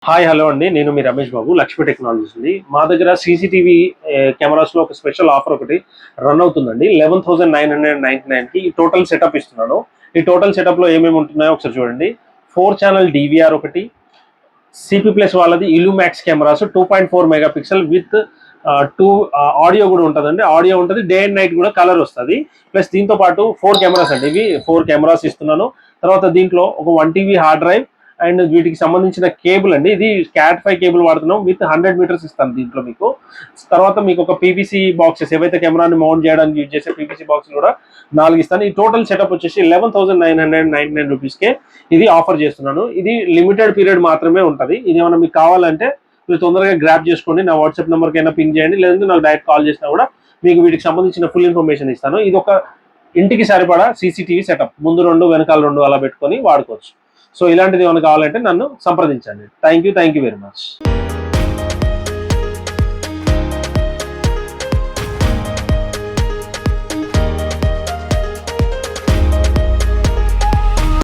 Hi hello అండి, నేను మీ Ramesh Babu, Lakshmi technologies అండి. మా దగ్గర సీసీటీవీ కెమెరాస్లో ఒక స్పెషల్ ఆఫర్ ఒకటి రన్ అవుతుందండి. 11,999కి ఈ టోటల్ సెటప్ ఇస్తున్నాను. ఈ టోటల్ సెటప్లో ఏమేమి ఉంటున్నాయో ఒకసారి చూడండి. 4 ఛానల్ DVR ఒకటి, సిపి ప్లస్ వాళ్ళది ఇల్యూమాక్స్ కెమెరాస్ 2.4 మెగాపిక్సెల్ విత్ 2 ఆడియో కూడా ఉంటుందండి. ఆడియో ఉంటుంది, డే అండ్ నైట్ కూడా కలర్ వస్తుంది. ప్లస్ దీంతో పాటు 4 కెమెరాస్ అండి. ఇవి 4 కెమెరాస్ ఇస్తున్నాను. తర్వాత దీంట్లో ఒక 1 TB హార్డ్ డ్రైవ్ అండ్ వీటికి సంబంధించిన కేబుల్ అండి. ఇది CAT5 కేబుల్ వాడుతున్నాం విత్ 100 మీటర్స్ ఇస్తాను దీంట్లో మీకు. తర్వాత మీకు ఒక PVC బాక్సెస్, ఏవైతే కెమెరాని మౌంట్ చేయడానికి యూజ్ చేసే PVC బాక్స్ కూడా 4 ఇస్తాను. ఈ టోటల్ సెటప్ వచ్చేసి 11,999 రూపీస్కే ఇది ఆఫర్ చేస్తున్నాను. ఇది లిమిటెడ్ పీరియడ్ మాత్రమే ఉంటుంది. ఇది ఏమైనా మీకు కావాలంటే మీరు తొందరగా గ్రాప్ చేసుకోండి. నా వాట్సాప్ నెంబర్కైనా పిన్ చేయండి, లేదంటే నాకు డైరెక్ట్ కాల్ చేసినా కూడా మీకు వీటికి సంబంధించిన ఫుల్ ఇన్ఫర్మేషన్ ఇస్తాను. ఇది ఒక ఇంటికి సరిపడా CCTV సెటప్, ముందు 2 వెనకాల 2 అలా పెట్టుకొని వాడుకోవచ్చు. సో ఇలాంటిది ఏమైనా కావాలంటే నన్ను సంప్రదించండి. Thank you very much.